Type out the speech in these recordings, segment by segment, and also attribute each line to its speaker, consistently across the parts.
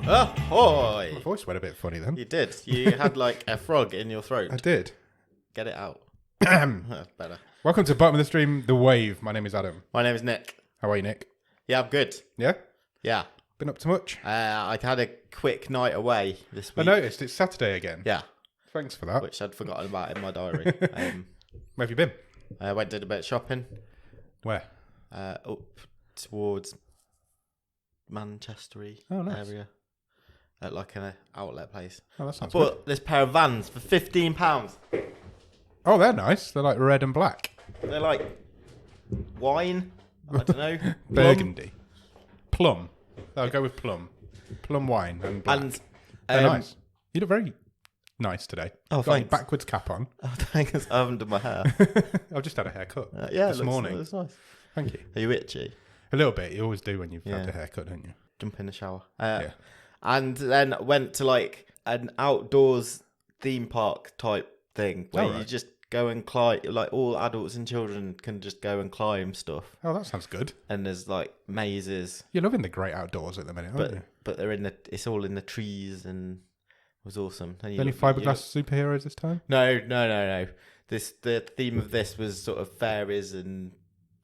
Speaker 1: Ahoy!
Speaker 2: My voice went a bit funny then.
Speaker 1: You did. You had like a frog in your throat.
Speaker 2: I did.
Speaker 1: Get it out. That's better.
Speaker 2: Welcome to Bottom of the Stream, The Wave. My name is Adam.
Speaker 1: My name is Nick.
Speaker 2: How are you, Nick?
Speaker 1: Yeah, I'm good.
Speaker 2: Yeah?
Speaker 1: Yeah.
Speaker 2: Been up to much?
Speaker 1: I had a quick night away this week.
Speaker 2: I noticed it's Saturday again.
Speaker 1: Yeah.
Speaker 2: Thanks for that.
Speaker 1: Which I'd forgotten about in my diary.
Speaker 2: Where have you been?
Speaker 1: I went did a bit of shopping.
Speaker 2: Where?
Speaker 1: Up towards Manchestery area. At like an outlet place.
Speaker 2: Oh, that sounds
Speaker 1: I bought this pair of Vans for £15.
Speaker 2: Oh, they're nice. They're like red and black.
Speaker 1: They're like wine. I don't know.
Speaker 2: Burgundy. Plum. I'll go with plum. Plum wine and black.
Speaker 1: And
Speaker 2: they're nice. You look very nice today.
Speaker 1: Oh,
Speaker 2: Got your
Speaker 1: thanks.
Speaker 2: backwards cap on.
Speaker 1: Oh, thanks. I haven't done my hair.
Speaker 2: I've just had a haircut.
Speaker 1: This
Speaker 2: morning.
Speaker 1: It looks nice.
Speaker 2: Thank you.
Speaker 1: Are you itchy?
Speaker 2: A little bit. You always do when you've had a haircut, don't you?
Speaker 1: Jump in the shower.
Speaker 2: Yeah.
Speaker 1: And then went to like an outdoors theme park type thing where you just go and climb. Like all adults and children can just go and climb stuff.
Speaker 2: Oh, that sounds good.
Speaker 1: And there's like mazes.
Speaker 2: You're loving the great outdoors at the minute, aren't you?
Speaker 1: But they're it's all in the trees and it was awesome. And
Speaker 2: Any fiberglass superheroes this time?
Speaker 1: No. The theme of this was sort of fairies and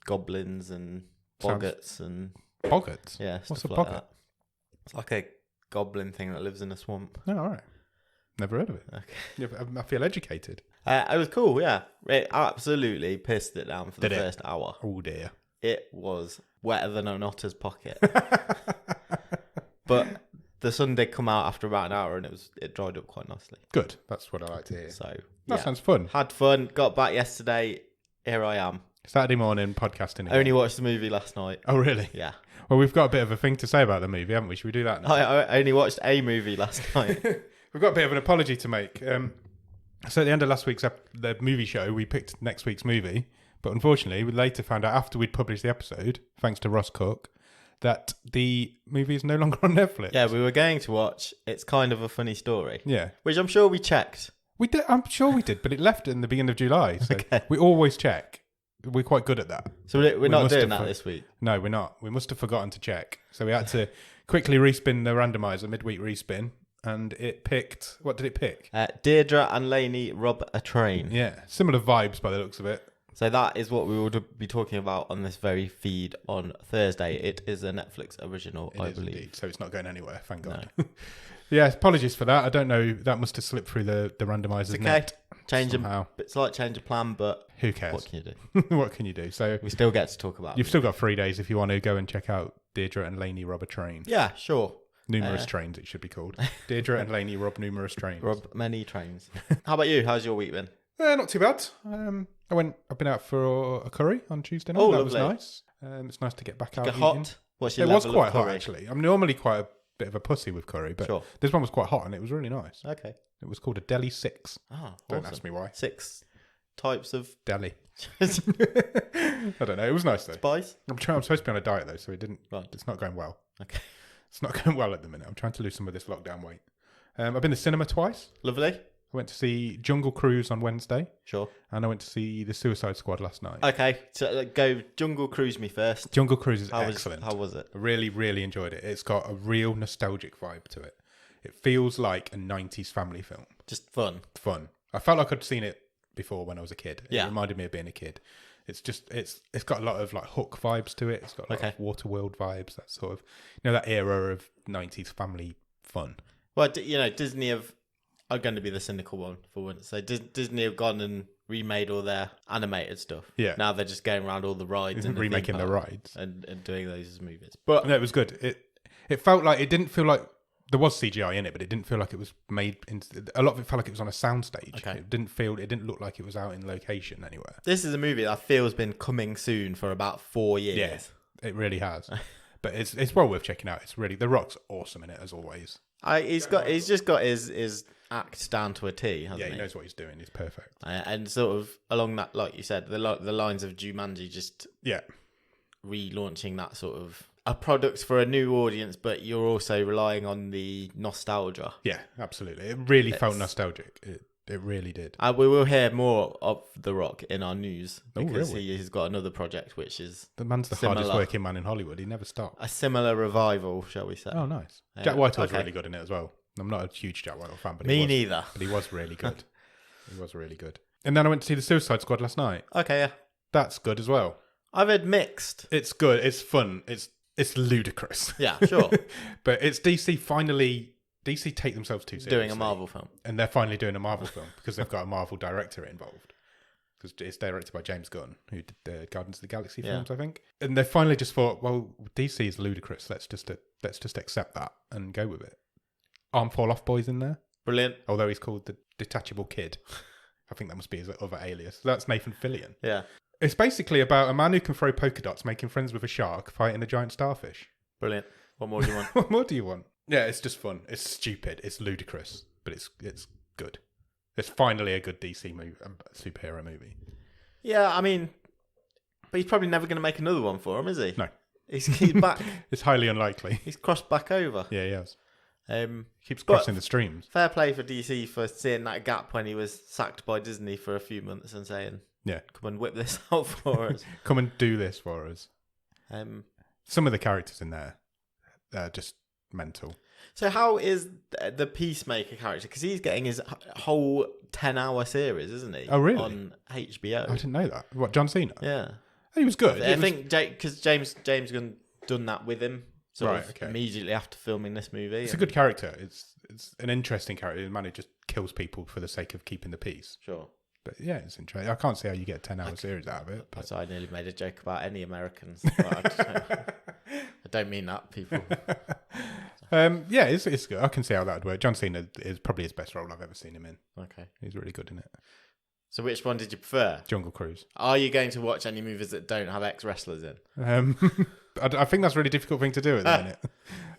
Speaker 1: goblins and boggarts and
Speaker 2: boggarts.
Speaker 1: Yeah,
Speaker 2: what's a
Speaker 1: like
Speaker 2: boggart?
Speaker 1: that. It's like a goblin thing that lives in a swamp.
Speaker 2: Oh, all right. Never heard of it.
Speaker 1: Okay.
Speaker 2: Yeah, I feel educated.
Speaker 1: It was cool, yeah. It absolutely pissed it down for the first hour.
Speaker 2: Oh, dear.
Speaker 1: It was wetter than an otter's pocket. But the sun did come out after about an hour and it dried up quite nicely.
Speaker 2: Good. That's what I like to hear.
Speaker 1: So
Speaker 2: that sounds fun.
Speaker 1: Had fun. Got back yesterday. Here I am.
Speaker 2: Saturday morning, podcasting again.
Speaker 1: Only watched the movie last night.
Speaker 2: Oh, really?
Speaker 1: Yeah.
Speaker 2: Well, we've got a bit of a thing to say about the movie, haven't we? Should we do that now?
Speaker 1: I only watched a movie last night.
Speaker 2: We've got a bit of an apology to make. So at the end of last week's the movie show, we picked next week's movie. But unfortunately, we later found out after we'd published the episode, thanks to Ross Cook, that the movie is no longer on Netflix.
Speaker 1: Yeah, we were going to watch It's Kind of a Funny Story.
Speaker 2: Yeah.
Speaker 1: Which I'm sure we checked.
Speaker 2: We did. I'm sure we did, but it left in the beginning of July. So we always check. We're quite good at that.
Speaker 1: So we're not doing that this week?
Speaker 2: No, we're not. We must have forgotten to check. So we had to quickly respin the randomizer, midweek respin, and it picked... What did it pick?
Speaker 1: Deirdre and Lainey rob a train.
Speaker 2: Yeah, similar vibes by the looks of it.
Speaker 1: So that is what we will be talking about on this very feed on Thursday. It is a Netflix original, I believe.
Speaker 2: Indeed. So it's not going anywhere, thank God. No. Yeah, apologies for that. I don't know. That must have slipped through the randomizer's net. It's like change of plan, but who cares?
Speaker 1: What can you do?
Speaker 2: What can you do? So
Speaker 1: we still get to talk about it.
Speaker 2: You've still got 3 days if you want to go and check out Deirdre and Lainey rob a train.
Speaker 1: Yeah, sure.
Speaker 2: Numerous trains, it should be called. Deirdre and Lainey rob numerous trains.
Speaker 1: Rob many trains. How about you? How's your week been?
Speaker 2: Not too bad. I've been out for a curry on Tuesday night.
Speaker 1: Oh,
Speaker 2: that
Speaker 1: lovely.
Speaker 2: was nice. It's nice to get back out.
Speaker 1: Hot? What's your
Speaker 2: it was
Speaker 1: level
Speaker 2: quite
Speaker 1: of
Speaker 2: hot
Speaker 1: curry?
Speaker 2: actually. I'm normally quite a bit of a pussy with curry, but this one was quite hot and it was really nice.
Speaker 1: Okay.
Speaker 2: It was called a Deli 6.
Speaker 1: Ah,
Speaker 2: Don't
Speaker 1: awesome.
Speaker 2: ask me why.
Speaker 1: 6 types of
Speaker 2: deli. I don't know. It was nice though.
Speaker 1: Spice?
Speaker 2: I'm supposed to be on a diet though, so it didn't.
Speaker 1: Right.
Speaker 2: It's not going well.
Speaker 1: Okay.
Speaker 2: It's not going well at the minute. I'm trying to lose some of this lockdown weight. I've been to the cinema twice.
Speaker 1: Lovely.
Speaker 2: I went to see Jungle Cruise on Wednesday.
Speaker 1: Sure.
Speaker 2: And I went to see The Suicide Squad last night.
Speaker 1: Okay, so go Jungle Cruise me first.
Speaker 2: Jungle Cruise is excellent.
Speaker 1: How was it?
Speaker 2: I really, really enjoyed it. It's got a real nostalgic vibe to it. It feels like a 90s family film.
Speaker 1: Just fun.
Speaker 2: Fun. I felt like I'd seen it before when I was a kid.
Speaker 1: Yeah.
Speaker 2: It reminded me of being a kid. It's just, it's got a lot of like Hook vibes to it. It's got a lot of Waterworld vibes. That sort of, that era of 90s family fun.
Speaker 1: Well, Disney are going to be the cynical one for once. So Disney have gone and remade all their animated stuff.
Speaker 2: Yeah.
Speaker 1: Now they're just going around all the rides and
Speaker 2: remaking the rides
Speaker 1: and doing those as movies. But
Speaker 2: no, it was good. It felt like, it didn't feel like there was CGI in it, but it didn't feel like it was made a lot of it felt like it was on a soundstage.
Speaker 1: Okay.
Speaker 2: It didn't look like it was out in location anywhere.
Speaker 1: This is a movie that I feel has been coming soon for about 4 years.
Speaker 2: Yeah, it really has. But it's well worth checking out. It's really, The Rock's awesome in it as always.
Speaker 1: He's just got his act down to a T, hasn't he?
Speaker 2: Yeah, he knows what he's doing. He's perfect.
Speaker 1: And sort of along that, like you said, the lines of Jumanji, just relaunching that sort of a product for a new audience, but you're also relying on the nostalgia.
Speaker 2: Yeah, absolutely. It really felt nostalgic. It really did.
Speaker 1: We will hear more of The Rock in our news because
Speaker 2: really?
Speaker 1: he's got another project which is
Speaker 2: The man's the hardest working man in Hollywood. He never stops.
Speaker 1: a similar revival, shall we say.
Speaker 2: Oh, nice. Jack Whitehall's really good in it as well. I'm not a huge Jack Whitehall fan, but
Speaker 1: neither.
Speaker 2: But he was really good. He was really good. And then I went to see The Suicide Squad last night.
Speaker 1: Okay, yeah.
Speaker 2: That's good as well.
Speaker 1: I've heard mixed.
Speaker 2: It's good. It's fun. It's ludicrous.
Speaker 1: Yeah, sure.
Speaker 2: But it's DC take themselves too seriously.
Speaker 1: Doing a Marvel film.
Speaker 2: And they're finally doing a Marvel film because they've got a Marvel director involved. Because it's directed by James Gunn, who did the Guardians of the Galaxy films, I think. And they finally just thought, well, DC is ludicrous. Let's just accept that and go with it. Arm Fall Off Boy's in there.
Speaker 1: Brilliant.
Speaker 2: Although he's called the Detachable Kid. I think that must be his other alias. That's Nathan Fillion.
Speaker 1: Yeah.
Speaker 2: It's basically about a man who can throw polka dots, making friends with a shark, fighting a giant starfish.
Speaker 1: Brilliant. What more do you want?
Speaker 2: What more do you want? Yeah, it's just fun. It's stupid. It's ludicrous, but it's good. It's finally a good DC movie, superhero movie.
Speaker 1: Yeah, I mean, but he's probably never going to make another one for him, is he?
Speaker 2: No.
Speaker 1: He's back.
Speaker 2: It's highly unlikely.
Speaker 1: He's crossed back over.
Speaker 2: Yeah, he has. Keeps
Speaker 1: But
Speaker 2: crossing the streams.
Speaker 1: fair play for DC for seeing that gap when he was sacked by Disney for a few months and saying,
Speaker 2: Yeah.
Speaker 1: come and whip this out for us.
Speaker 2: Come and do this for us.
Speaker 1: So
Speaker 2: Some of the characters in there are just mental.
Speaker 1: how is the Peacemaker character? Because he's getting his whole 10-hour series, isn't he?
Speaker 2: Oh, really?
Speaker 1: On HBO.
Speaker 2: I didn't know that. What, John Cena?
Speaker 1: Yeah.
Speaker 2: He was good.
Speaker 1: I think because James Gunn done that with him
Speaker 2: Right, okay.
Speaker 1: immediately after filming this movie.
Speaker 2: It's a good character. It's an interesting character. The man who just kills people for the sake of keeping the peace.
Speaker 1: Sure.
Speaker 2: But yeah, it's interesting. I can't see how you get a 10-hour series out of it. But...
Speaker 1: So I nearly made a joke about any Americans. But I don't mean that, people.
Speaker 2: Yeah, it's good. I can see how that would work. John Cena is probably his best role I've ever seen him in.
Speaker 1: Okay.
Speaker 2: He's really good in it.
Speaker 1: So which one did you prefer?
Speaker 2: Jungle Cruise.
Speaker 1: Are you going to watch any movies that don't have ex-wrestlers in?
Speaker 2: I think that's a really difficult thing to do at the minute.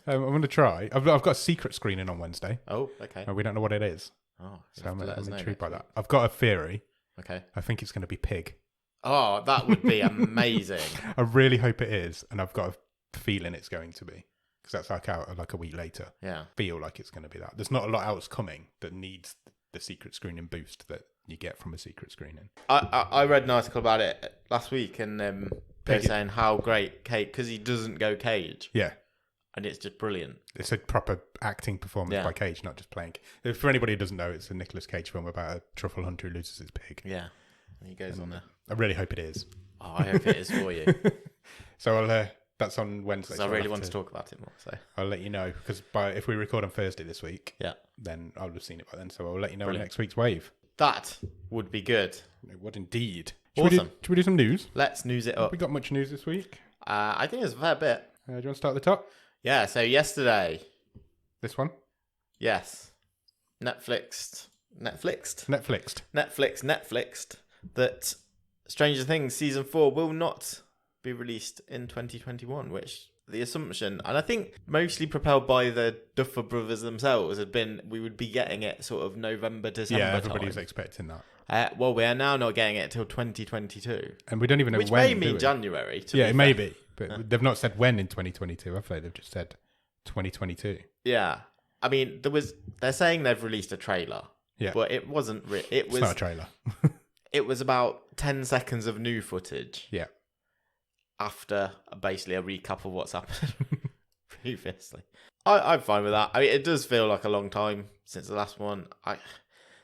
Speaker 2: I'm going to try. I've got a secret screening on Wednesday.
Speaker 1: Oh, okay.
Speaker 2: We don't know what it is.
Speaker 1: Oh,
Speaker 2: so I'm intrigued by that. I've got a theory.
Speaker 1: Okay.
Speaker 2: I think it's going to be Pig.
Speaker 1: Oh, that would be amazing.
Speaker 2: I really hope it is, and I've got a feeling it's going to be. Because that's out like a week later.
Speaker 1: Yeah.
Speaker 2: Feel like it's going to be that. There's not a lot else coming that needs the secret screening boost that you get from a secret screening.
Speaker 1: I read an article about it last week, and they're saying how great Cage, because he doesn't go Cage.
Speaker 2: Yeah.
Speaker 1: And it's just brilliant.
Speaker 2: It's a proper acting performance by Cage, not just playing. For anybody who doesn't know, it's a Nicolas Cage film about a truffle hunter who loses his pig.
Speaker 1: Yeah. And he goes on there.
Speaker 2: I really hope it is.
Speaker 1: Oh, I hope it is for you.
Speaker 2: So that's on Wednesday.
Speaker 1: So I really want to talk about it more. So
Speaker 2: I'll let you know, because if we record on Thursday this week, then I'll have seen it by then. So I'll let you know on next week's wave.
Speaker 1: That would be good.
Speaker 2: It would indeed.
Speaker 1: Awesome.
Speaker 2: Should we do some news?
Speaker 1: Let's news it up.
Speaker 2: Have we got much news this week?
Speaker 1: I think there's a fair bit.
Speaker 2: Do you want to start at the top?
Speaker 1: Yeah, so yesterday.
Speaker 2: This one?
Speaker 1: Yes. Netflixed that Stranger Things Season 4 will not be released in 2021, which the assumption, and I think mostly propelled by the Duffer Brothers themselves, had been we would be getting it sort of November, December
Speaker 2: Yeah, everybody's
Speaker 1: time.
Speaker 2: expecting that.
Speaker 1: Well, we are now not getting it until 2022.
Speaker 2: And we don't even know
Speaker 1: which
Speaker 2: when.
Speaker 1: Which may mean January.
Speaker 2: Yeah, it may be. But they've not said when in 2022, have they? They've just said 2022.
Speaker 1: Yeah. I mean, they're saying they've released a trailer.
Speaker 2: Yeah.
Speaker 1: But it wasn't
Speaker 2: It's not a trailer.
Speaker 1: It was about 10 seconds of new footage.
Speaker 2: Yeah.
Speaker 1: After basically a recap of what's happened previously. I'm fine with that. I mean, it does feel like a long time since the last one.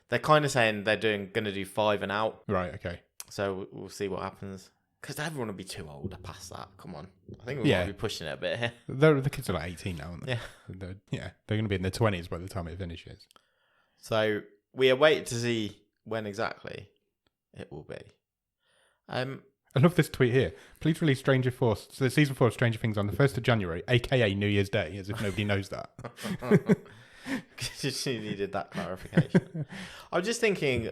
Speaker 1: They're kind of saying they're going to do 5 and out.
Speaker 2: Right, okay.
Speaker 1: So we'll see what happens. Because everyone will be too old past that. Come on. I think we might be pushing it a bit here.
Speaker 2: The kids are like 18 now, aren't they?
Speaker 1: Yeah.
Speaker 2: They're going to be in their 20s by the time it finishes.
Speaker 1: So we await to see when exactly it will be.
Speaker 2: I love this tweet here. Please release the season 4 of Stranger Things on the 1st of January, aka New Year's Day, as if nobody knows that.
Speaker 1: She needed that clarification. I was just thinking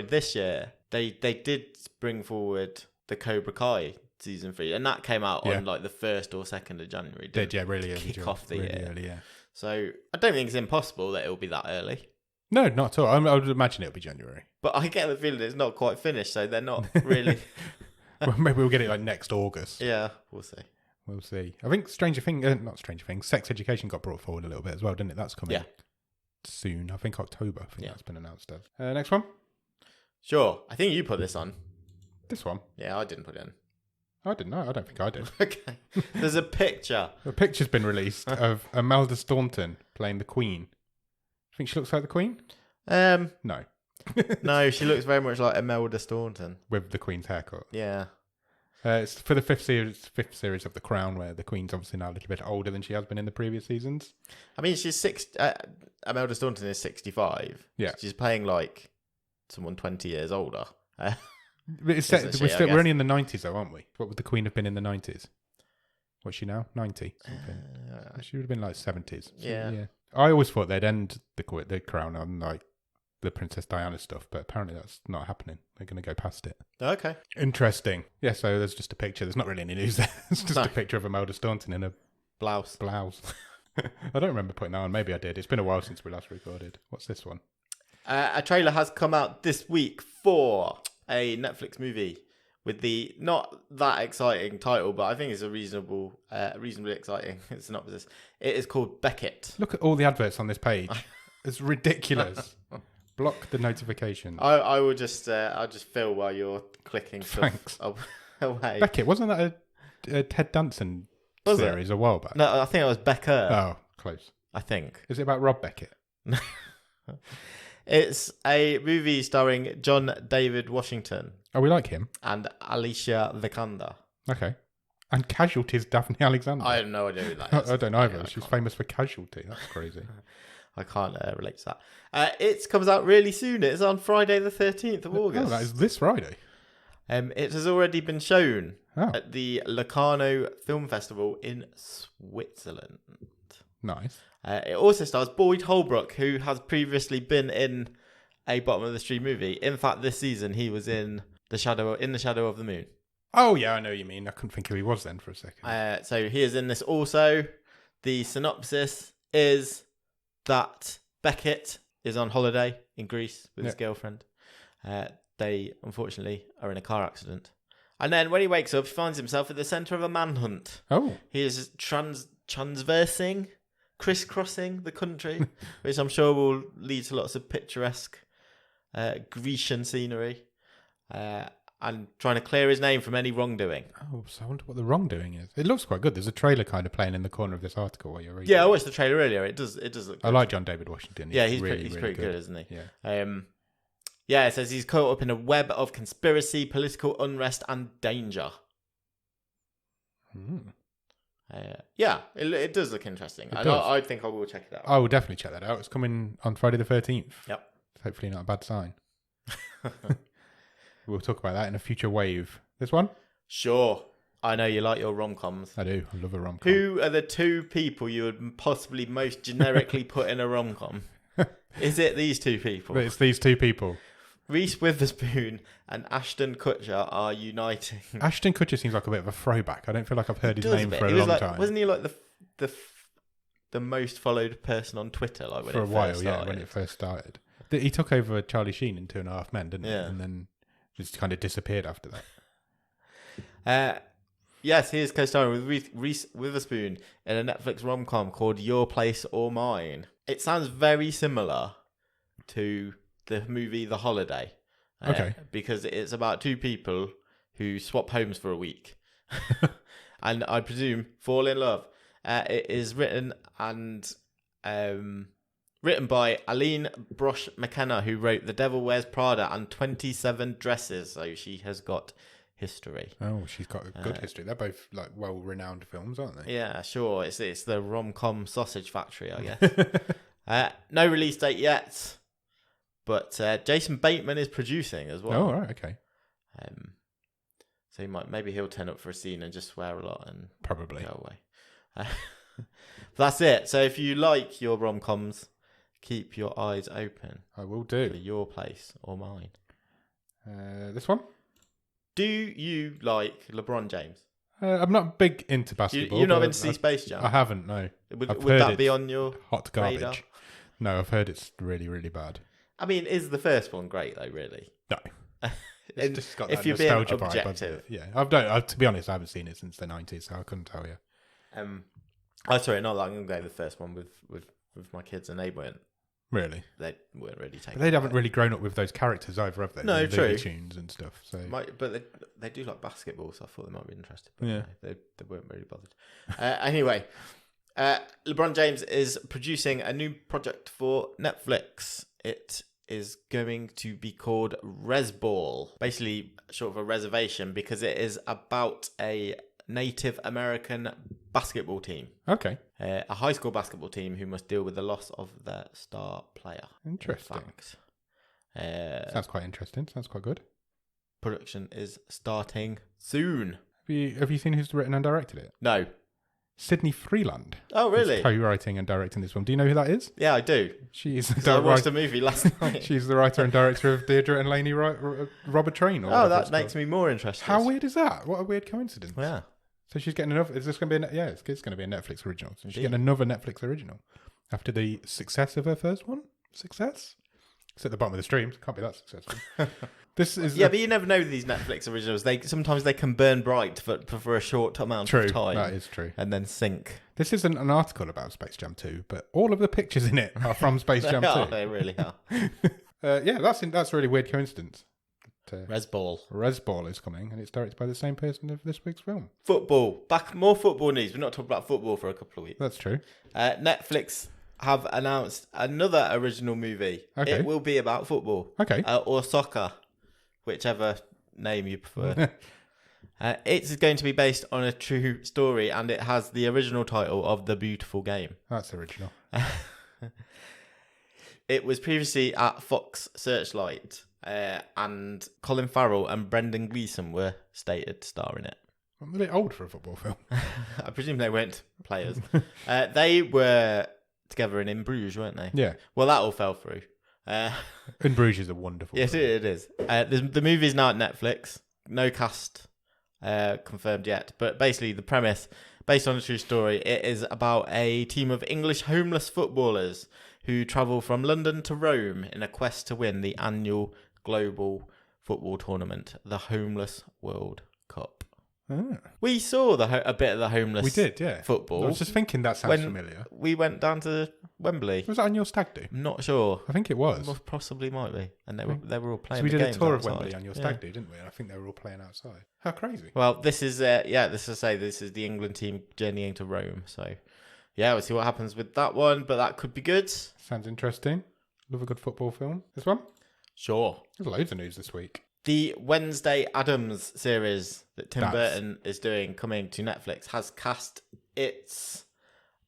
Speaker 1: this year, they did bring forward the Cobra Kai season 3, and that came out on like the 1st or 2nd of January.
Speaker 2: Really early.
Speaker 1: Kick off the year.
Speaker 2: Early, yeah.
Speaker 1: So I don't think it's impossible that it will be that early.
Speaker 2: No, not at all. I would imagine it'll be January.
Speaker 1: But I get the feeling it's not quite finished, so they're not really...
Speaker 2: Well, maybe we'll get it like next August.
Speaker 1: Yeah, we'll see.
Speaker 2: We'll see. I think Sex Education got brought forward a little bit as well, didn't it? That's coming.
Speaker 1: Yeah.
Speaker 2: soon. I think October. I think
Speaker 1: Yeah.
Speaker 2: that's been announced as. Next one.
Speaker 1: Sure. I think you put this on.
Speaker 2: This one.
Speaker 1: Yeah, I didn't put it in.
Speaker 2: I didn't know. I don't think I did.
Speaker 1: Okay. There's a picture.
Speaker 2: A picture's been released of Imelda Staunton playing the Queen. Think she looks like the Queen? No.
Speaker 1: No, she looks very much like Imelda Staunton.
Speaker 2: With the Queen's haircut.
Speaker 1: Yeah.
Speaker 2: It's for the fifth series of The Crown, where the Queen's obviously now a little bit older than she has been in the previous seasons.
Speaker 1: I mean, she's Imelda Staunton is 65.
Speaker 2: Yeah.
Speaker 1: She's playing like someone 20 years older.
Speaker 2: But it's
Speaker 1: Isn't she, I
Speaker 2: we're
Speaker 1: guess?
Speaker 2: only in the 90s, though, aren't we? What would the Queen have been in the 90s? What's she now? 90 something. She would have been like 70s. So,
Speaker 1: Yeah.
Speaker 2: I always thought they'd end the Crown on like the Princess Diana stuff, but apparently that's not happening. They're going to go past it.
Speaker 1: Okay.
Speaker 2: Interesting. Yeah, so there's just a picture. There's not really any news there. It's just
Speaker 1: No.
Speaker 2: a picture of Imelda Staunton in a
Speaker 1: Blouse.
Speaker 2: blouse. I don't remember putting that on. Maybe I did. It's been a while since we last recorded. What's this one?
Speaker 1: A trailer has come out this week for a Netflix movie with the not that exciting title, but I think it's a reasonably exciting synopsis. It is called Beckett.
Speaker 2: Look at all the adverts on this page. It's ridiculous. Block the notification.
Speaker 1: I will just I'll just fill while you're clicking stuff
Speaker 2: Thanks.
Speaker 1: away.
Speaker 2: Beckett, wasn't that a Ted Danson
Speaker 1: Was it?
Speaker 2: series a while back?
Speaker 1: No, I think it was Becker.
Speaker 2: Oh, close.
Speaker 1: I think
Speaker 2: Is it about Rob Beckett?
Speaker 1: it's a movie starring John David Washington
Speaker 2: Oh, we like him.
Speaker 1: and Alicia Vikander.
Speaker 2: Okay. And Casualty's Daphne Alexander.
Speaker 1: I have no idea who that is.
Speaker 2: I don't either.
Speaker 1: Yeah, I
Speaker 2: She's
Speaker 1: can't-
Speaker 2: famous for Casualty. That's crazy.
Speaker 1: I can't relate to that. It comes out really soon. It's on Friday the 13th of August.
Speaker 2: Oh, that is this Friday.
Speaker 1: It has already been shown
Speaker 2: Oh,
Speaker 1: at the Locarno Film Festival in Switzerland.
Speaker 2: nice.
Speaker 1: It also stars Boyd Holbrook, who has previously been in a Bottom of the Street movie. In fact, this season he was in the Shadow of the Moon.
Speaker 2: Oh, yeah, I know what you mean. I couldn't think who he was then for a second.
Speaker 1: So he is in this also. The synopsis is that Beckett is on holiday in Greece with his girlfriend. They, unfortunately, are in a car accident. And then when he wakes up, he finds himself at the centre of a manhunt.
Speaker 2: Oh,
Speaker 1: He is transversing, crisscrossing the country, which I'm sure will lead to lots of picturesque Grecian scenery. And trying to clear his name from any wrongdoing.
Speaker 2: oh, so I wonder what the wrongdoing is. It looks quite good. There's a trailer kind of playing in the corner of this article while you're reading.
Speaker 1: Yeah, I watched the trailer earlier. It does look good.
Speaker 2: I like John David Washington.
Speaker 1: Yeah, he's
Speaker 2: really,
Speaker 1: pretty good, isn't he?
Speaker 2: Yeah.
Speaker 1: Yeah, it says he's caught up in a web of conspiracy, political unrest, and danger.
Speaker 2: Mm.
Speaker 1: Yeah, it does look interesting.
Speaker 2: It
Speaker 1: And
Speaker 2: does.
Speaker 1: I think I will check it out.
Speaker 2: I will definitely check that out. It's coming on Friday the 13th.
Speaker 1: Yep.
Speaker 2: Hopefully not a bad sign. We'll talk about that in a future wave. This one?
Speaker 1: Sure. I know you like your rom-coms.
Speaker 2: I do. I love a rom-com.
Speaker 1: Who are the two people you would possibly most generically put in a rom-com? Is it these two people?
Speaker 2: But it's these two people.
Speaker 1: Reese Witherspoon and Ashton Kutcher are uniting.
Speaker 2: Ashton Kutcher seems like a bit of a throwback. I don't feel like I've heard his
Speaker 1: Does a
Speaker 2: name
Speaker 1: bit.
Speaker 2: for a
Speaker 1: He was
Speaker 2: long
Speaker 1: like,
Speaker 2: time.
Speaker 1: Wasn't he like the most followed person on Twitter? Like when
Speaker 2: For a
Speaker 1: it
Speaker 2: while,
Speaker 1: first
Speaker 2: yeah,
Speaker 1: started?
Speaker 2: when it first started. He took over Charlie Sheen in 2.5 Men, didn't he?
Speaker 1: Yeah.
Speaker 2: And then just kind of disappeared after that.
Speaker 1: Yes, he is co-starring with Reese Witherspoon in a Netflix rom-com called Your Place or Mine. It sounds very similar to the movie The Holiday.
Speaker 2: Okay.
Speaker 1: Because it's about two people who swap homes for a week. And I presume fall in love. It is written by Aline Brosh McKenna, who wrote The Devil Wears Prada and 27 Dresses. So she has got history.
Speaker 2: Oh, she's got a good history. They're both like well-renowned films, aren't they?
Speaker 1: Yeah, sure. It's the rom-com sausage factory, I guess. No release date yet, but Jason Bateman is producing as well.
Speaker 2: Oh, right, okay.
Speaker 1: So maybe he'll turn up for a scene and just swear a lot and
Speaker 2: Probably.
Speaker 1: go away. That's it. So if you like your rom-coms, keep your eyes open
Speaker 2: I will
Speaker 1: for
Speaker 2: do.
Speaker 1: Your Place or Mine.
Speaker 2: This one?
Speaker 1: Do you like LeBron James?
Speaker 2: I'm not big into basketball.
Speaker 1: You're not
Speaker 2: but
Speaker 1: been to see Space Jam?
Speaker 2: I haven't, no.
Speaker 1: Would
Speaker 2: I've heard
Speaker 1: that be
Speaker 2: it's
Speaker 1: on your
Speaker 2: hot garbage.
Speaker 1: radar?
Speaker 2: No, I've heard it's really, really bad.
Speaker 1: I mean, is the first one great though? Really?
Speaker 2: No.
Speaker 1: And
Speaker 2: It's just got
Speaker 1: if
Speaker 2: that
Speaker 1: you're being
Speaker 2: nostalgia vibe.
Speaker 1: objective.
Speaker 2: Yeah, to be honest, I haven't seen it since the 90s, so I couldn't tell you.
Speaker 1: Oh, sorry, not that long ago. The first one with my kids, and they weren't
Speaker 2: Really?
Speaker 1: they weren't really taking.
Speaker 2: But they haven't really grown up with those characters either, have they?
Speaker 1: No,
Speaker 2: the
Speaker 1: true.
Speaker 2: Looney Tunes and stuff. So
Speaker 1: But they do like basketball, so I thought they might be interested. But
Speaker 2: Yeah.
Speaker 1: no, they weren't really bothered. Anyway, LeBron James is producing a new project for Netflix. It is going to be called Resball, basically short for reservation, because it is about a Native American basketball team.
Speaker 2: okay,
Speaker 1: A high school basketball team who must deal with the loss of their star player.
Speaker 2: interesting.
Speaker 1: In fact.
Speaker 2: Sounds quite interesting. Sounds quite good.
Speaker 1: Production is starting soon.
Speaker 2: Have you seen who's written and directed it?
Speaker 1: No.
Speaker 2: Sydney Freeland.
Speaker 1: Oh, really?
Speaker 2: Is co-writing and directing this one. Do you know who that is?
Speaker 1: Yeah, I do.
Speaker 2: She is.
Speaker 1: So I watched the movie last night.
Speaker 2: She's the writer and director of Deirdre and Laney Robber Train.
Speaker 1: Oh, that makes me more interested.
Speaker 2: How weird is that? What a weird coincidence.
Speaker 1: Yeah.
Speaker 2: So she's getting another. Is this going to be? It's going to be a Netflix original. So she's
Speaker 1: Indeed.
Speaker 2: getting another Netflix original after the success of her first one. Success. It's at the bottom of the stream. Can't be that successful. This is
Speaker 1: But you never know with these Netflix originals. Sometimes they can burn bright for a short amount
Speaker 2: true.
Speaker 1: of time.
Speaker 2: That is true.
Speaker 1: And then sink.
Speaker 2: This isn't an article about Space Jam 2, but all of the pictures in it are from Space Jam 2.
Speaker 1: They really are.
Speaker 2: That's a really weird coincidence.
Speaker 1: Resball.
Speaker 2: Resball is coming, and it's directed by the same person of this week's film.
Speaker 1: Football. More football news. We're not talking about football for a couple of weeks.
Speaker 2: That's true.
Speaker 1: Netflix have announced another original movie.
Speaker 2: Okay.
Speaker 1: It will be about football.
Speaker 2: Okay.
Speaker 1: Or soccer, whichever name you prefer. It's going to be based on a true story, and it has the original title of The Beautiful Game.
Speaker 2: That's original.
Speaker 1: It was previously at Fox Searchlight, and Colin Farrell and Brendan Gleeson were stated to star in it.
Speaker 2: I'm a bit old for a football film.
Speaker 1: I presume they weren't players. They were together in Bruges, weren't they?
Speaker 2: Yeah.
Speaker 1: Well, that all fell through.
Speaker 2: In Bruges is a wonderful
Speaker 1: Yes,
Speaker 2: film.
Speaker 1: it is. The movie is now at Netflix. No cast confirmed yet. But basically, the premise, based on a true story, it is about a team of English homeless footballers who travel from London to Rome in a quest to win the annual global football tournament, the Homeless World Cup.
Speaker 2: Ah.
Speaker 1: We saw a bit of the homeless
Speaker 2: We did, yeah.
Speaker 1: football.
Speaker 2: I was just thinking that sounds familiar.
Speaker 1: We went down to Wembley.
Speaker 2: Was that on your stag do?
Speaker 1: I'm not sure.
Speaker 2: I think it was.
Speaker 1: Possibly might be. And they were all playing.
Speaker 2: So we
Speaker 1: the
Speaker 2: did a
Speaker 1: games
Speaker 2: tour of
Speaker 1: outside.
Speaker 2: Wembley on your stag do, didn't we? And I think they were all playing outside. How crazy.
Speaker 1: Well, this is this is the England team journeying to Rome. So yeah, we'll see what happens with that one, but that could be good.
Speaker 2: Sounds interesting. Love a good football film. This one?
Speaker 1: Sure.
Speaker 2: There's loads of news this week.
Speaker 1: The Wednesday Addams series that Tim Burton is doing, coming to Netflix, has cast its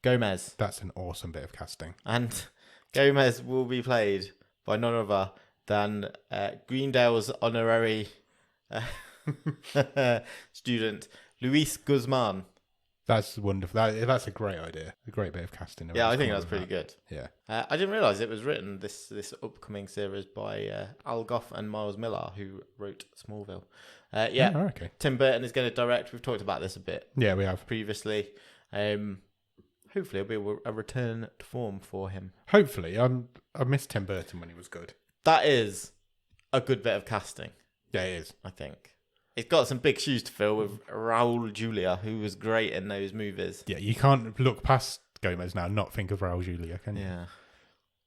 Speaker 1: Gomez.
Speaker 2: That's an awesome bit of casting.
Speaker 1: And Gomez will be played by none other than Greendale's honorary student, Luis Guzman.
Speaker 2: That's wonderful. That's a great idea. A great bit of casting.
Speaker 1: Yeah, I think that's pretty good.
Speaker 2: Yeah.
Speaker 1: I didn't realise it was written, this upcoming series, by Al Gough and Miles Millar, who wrote Smallville. Yeah,
Speaker 2: Oh, okay.
Speaker 1: Tim Burton is going to direct. We've talked about this a bit
Speaker 2: Yeah, we have.
Speaker 1: previously. Hopefully it'll be a return to form for him.
Speaker 2: Hopefully. I missed Tim Burton when he was good.
Speaker 1: That is a good bit of casting,
Speaker 2: Yeah, he is.
Speaker 1: I think. It's got some big shoes to fill with Raul Julia, who was great in those movies.
Speaker 2: Yeah, you can't look past Gomez now and not think of Raul Julia, can you?
Speaker 1: Yeah.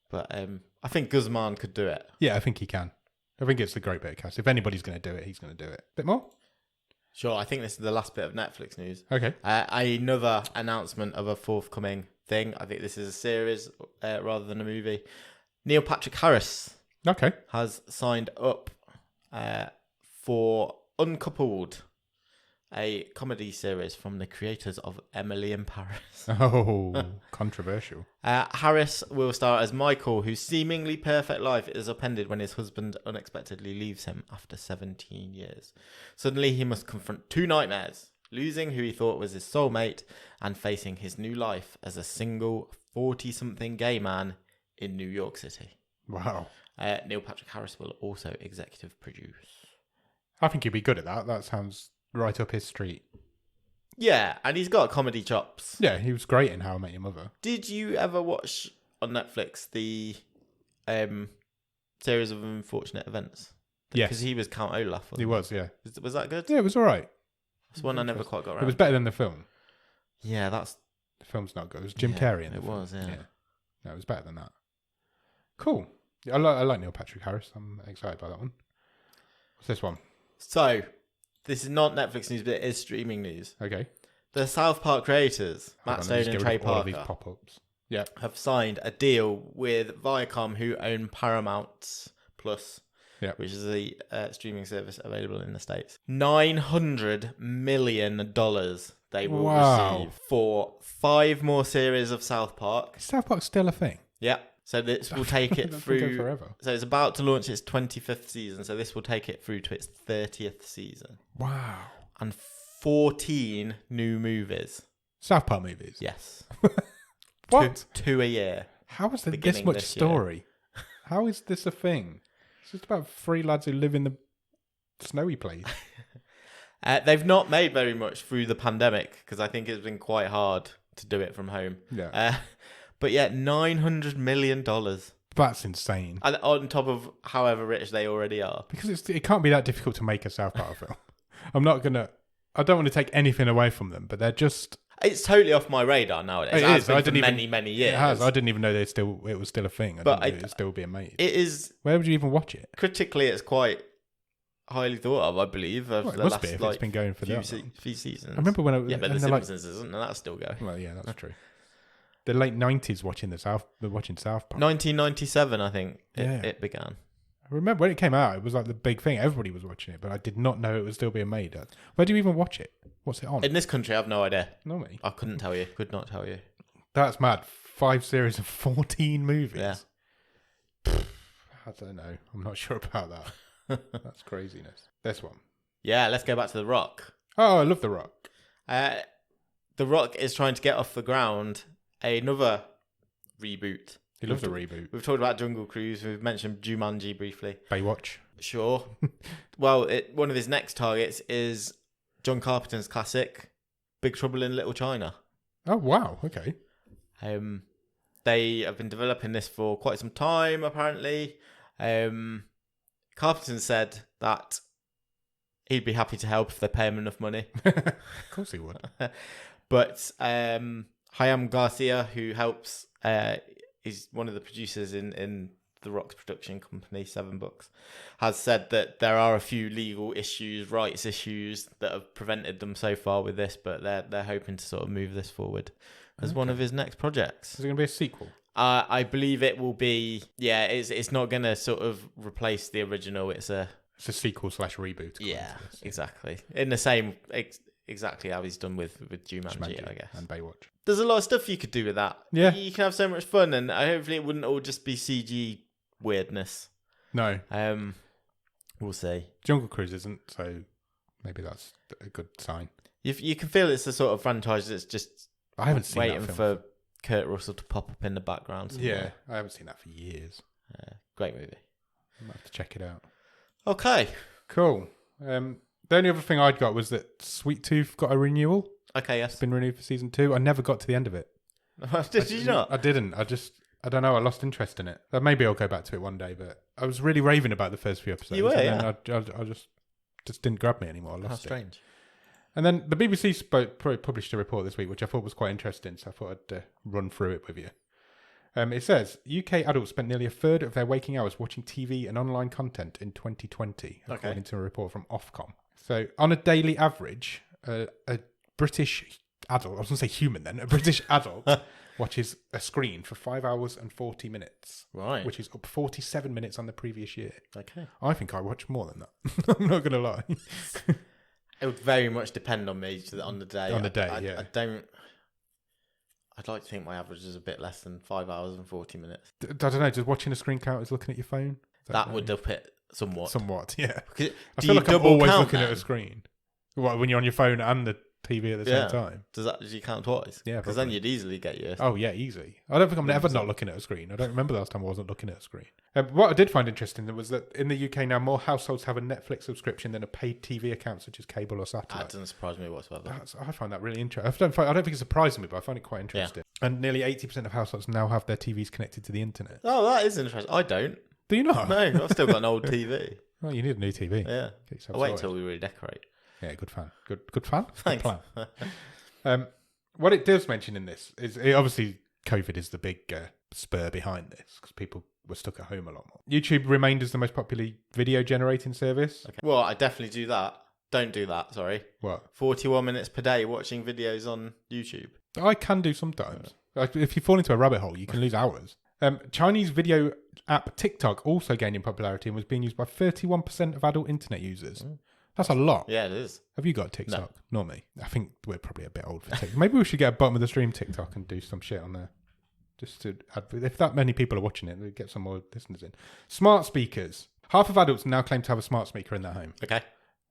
Speaker 1: But I think Guzman could do it.
Speaker 2: Yeah, I think he can. I think it's a great bit of cast. If anybody's going to do it, he's going to do it. Bit more?
Speaker 1: Sure, I think this is the last bit of Netflix news.
Speaker 2: Okay.
Speaker 1: Another announcement of a forthcoming thing. I think this is a series rather than a movie. Neil Patrick Harris
Speaker 2: Okay.
Speaker 1: has signed up for Uncoupled, a comedy series from the creators of Emily in Paris.
Speaker 2: Oh, controversial.
Speaker 1: Harris will star as Michael, whose seemingly perfect life is upended when his husband unexpectedly leaves him after 17 years. Suddenly he must confront two nightmares: losing who he thought was his soulmate and facing his new life as a single 40-something gay man in New York City.
Speaker 2: Wow.
Speaker 1: Neil Patrick Harris will also executive produce.
Speaker 2: I think he'd be good at that. That sounds right up his street.
Speaker 1: Yeah, and he's got comedy chops.
Speaker 2: Yeah, he was great in How I Met Your Mother.
Speaker 1: Did you ever watch on Netflix the series of unfortunate events?
Speaker 2: Yes.
Speaker 1: Because he was Count Olaf.
Speaker 2: He was, yeah.
Speaker 1: Was that good?
Speaker 2: Yeah, it was all right.
Speaker 1: It's one I never quite got around.
Speaker 2: It was better than the film.
Speaker 1: Yeah, that's...
Speaker 2: The film's not good. It was Jim
Speaker 1: Yeah,
Speaker 2: Carrey in the
Speaker 1: it
Speaker 2: film.
Speaker 1: was, yeah.
Speaker 2: No, it was better than that. Cool. I like Neil Patrick Harris. I'm excited by that one. What's this one?
Speaker 1: So, this is not Netflix news, but it is streaming news.
Speaker 2: Okay.
Speaker 1: The South Park creators, Matt Stone and Trey
Speaker 2: All of
Speaker 1: Parker,
Speaker 2: these pop-ups. Yeah.
Speaker 1: have signed a deal with Viacom, who own Paramount Plus, which is the streaming service available in the States. $900 million they will receive for 5 more series of South Park.
Speaker 2: Is South Park still a thing?
Speaker 1: Yeah. So this will take it through
Speaker 2: forever.
Speaker 1: So it's about to launch its 25th season. So this will take it through to its 30th season.
Speaker 2: Wow.
Speaker 1: And 14 new movies.
Speaker 2: South Park movies?
Speaker 1: Yes.
Speaker 2: What?
Speaker 1: Two a year.
Speaker 2: How is there this much story? How is this a thing? It's just about 3 lads who live in the snowy place.
Speaker 1: They've not made very much through the pandemic because I think it's been quite hard to do it from home.
Speaker 2: Yeah.
Speaker 1: But yeah, $900 million.
Speaker 2: That's insane.
Speaker 1: And on top of however rich they already are.
Speaker 2: Because it can't be that difficult to make a South Park film. I don't want to take anything away from them, but they're just...
Speaker 1: It's totally off my radar nowadays.
Speaker 2: It
Speaker 1: has
Speaker 2: is.
Speaker 1: been for many years.
Speaker 2: It has. I didn't even know it was still a thing. It was still being made.
Speaker 1: It is.
Speaker 2: Where would you even watch it?
Speaker 1: Critically, it's quite highly thought of, I believe.
Speaker 2: Well, it must be if it's been going for
Speaker 1: few seasons.
Speaker 2: I remember when it was...
Speaker 1: Yeah, but The Simpsons isn't, and that's still going.
Speaker 2: Well, yeah, that's true. The late 90s watching South Park.
Speaker 1: 1997, I think, it began.
Speaker 2: I remember when it came out, it was like the big thing. Everybody was watching it, but I did not know it was still being made. Where do you even watch it? What's it on?
Speaker 1: In this country, I have no idea.
Speaker 2: No, me.
Speaker 1: I couldn't tell you. Could not tell you.
Speaker 2: That's mad. 5 series of 14 movies.
Speaker 1: Yeah.
Speaker 2: I don't know. I'm not sure about that. That's craziness. This one.
Speaker 1: Yeah, let's go back to The Rock.
Speaker 2: Oh, I love The Rock.
Speaker 1: The Rock is trying to get off the ground another reboot.
Speaker 2: He loves a reboot.
Speaker 1: We've talked about Jungle Cruise. We've mentioned Jumanji briefly.
Speaker 2: Baywatch.
Speaker 1: Sure. Well, one of his next targets is John Carpenter's classic, Big Trouble in Little China.
Speaker 2: Oh, wow. Okay.
Speaker 1: They have been developing this for quite some time, apparently. Carpenter said that he'd be happy to help if they pay him enough money.
Speaker 2: Of course he would.
Speaker 1: But Hayam Garcia, who helps, is one of the producers in The Rock's production company, 7 Books, has said that there are a few legal issues, rights issues that have prevented them so far with this, but they're hoping to sort of move this forward as one of his next projects.
Speaker 2: Is it going to be a sequel?
Speaker 1: I believe it will be. Yeah, it's not going to sort of replace the original. It's a
Speaker 2: sequel / reboot.
Speaker 1: Yeah, exactly. In the same exactly how he's done with Jumanji, I guess.
Speaker 2: And Baywatch.
Speaker 1: There's a lot of stuff you could do with that.
Speaker 2: Yeah.
Speaker 1: You can have so much fun, and hopefully it wouldn't all just be CG weirdness.
Speaker 2: No.
Speaker 1: We'll see.
Speaker 2: Jungle Cruise isn't, so maybe that's a good sign.
Speaker 1: You can feel it's the sort of franchise that's just
Speaker 2: I haven't seen
Speaker 1: waiting
Speaker 2: that film.
Speaker 1: for Kurt Russell to pop up in the background somewhere.
Speaker 2: Yeah, I haven't seen that for years.
Speaker 1: Great movie.
Speaker 2: I might have to check it out.
Speaker 1: Okay.
Speaker 2: Cool. The only other thing I'd got was that Sweet Tooth got a renewal.
Speaker 1: Okay, yes.
Speaker 2: It's been renewed for season 2. I never got to the end of it.
Speaker 1: Did you not?
Speaker 2: I didn't. I don't know. I lost interest in it. Maybe I'll go back to it one day, but I was really raving about the first few episodes.
Speaker 1: You were,
Speaker 2: and then I just didn't grab me anymore. I lost
Speaker 1: How strange.
Speaker 2: it. And then the BBC published a report this week, which I thought was quite interesting, so I thought I'd run through it with you. It says, UK adults spent nearly a third of their waking hours watching TV and online content in 2020, according to a report from Ofcom. So on a daily average, a British adult, I was going to say human then, a British adult watches a screen for 5 hours and 40 minutes.
Speaker 1: Right.
Speaker 2: Which is up 47 minutes on the previous year.
Speaker 1: Okay.
Speaker 2: I think I watch more than that. I'm not going to lie.
Speaker 1: It would very much depend on me on the day.
Speaker 2: On the day,
Speaker 1: yeah. I'd like to think my average is a bit less than 5 hours and 40 minutes.
Speaker 2: I don't know, does watching a screen count as looking at your phone?
Speaker 1: That would up it somewhat.
Speaker 2: Somewhat, yeah.
Speaker 1: Do
Speaker 2: I feel like I'm always looking
Speaker 1: then?
Speaker 2: at a screen. What, when you're on your phone and the TV at the same time?
Speaker 1: Does you count twice?
Speaker 2: Yeah,
Speaker 1: because then you'd easily get your...
Speaker 2: Oh, yeah, easy. I don't think I'm ever not looking at a screen. I don't remember the last time I wasn't looking at a screen. What I did find interesting was that in the UK now, more households have a Netflix subscription than a paid TV account, such as cable or satellite.
Speaker 1: That doesn't surprise me whatsoever.
Speaker 2: I find that really interesting. I don't think it's surprising me, but I find it quite interesting. Yeah. And nearly 80% of households now have their TVs connected to the internet.
Speaker 1: Oh, that is interesting. I don't.
Speaker 2: Do you not?
Speaker 1: No, I've still got an old TV.
Speaker 2: Well, you need a new TV.
Speaker 1: Yeah. I'll wait until we redecorate.
Speaker 2: Yeah, good fan. Good fan.
Speaker 1: Thanks.
Speaker 2: Good plan. What it does mention in this is obviously COVID is the big spur behind this because people were stuck at home a lot more. YouTube remained as the most popular video generating service.
Speaker 1: Okay. Well, I definitely do that. Don't do that, sorry.
Speaker 2: What?
Speaker 1: 41 minutes per day watching videos on YouTube.
Speaker 2: I can do sometimes. Like, if you fall into a rabbit hole, you can lose hours. Chinese video app TikTok also gained in popularity and was being used by 31% of adult internet users. That's a lot.
Speaker 1: Yeah, it is.
Speaker 2: Have you got TikTok? No. Not me. I think we're probably a bit old for TikTok. Maybe we should get a bottom of the stream TikTok and do some shit on there. Just to if that many people are watching it, we'll get some more listeners in. Smart speakers. Half of adults now claim to have a smart speaker in their home.
Speaker 1: Okay.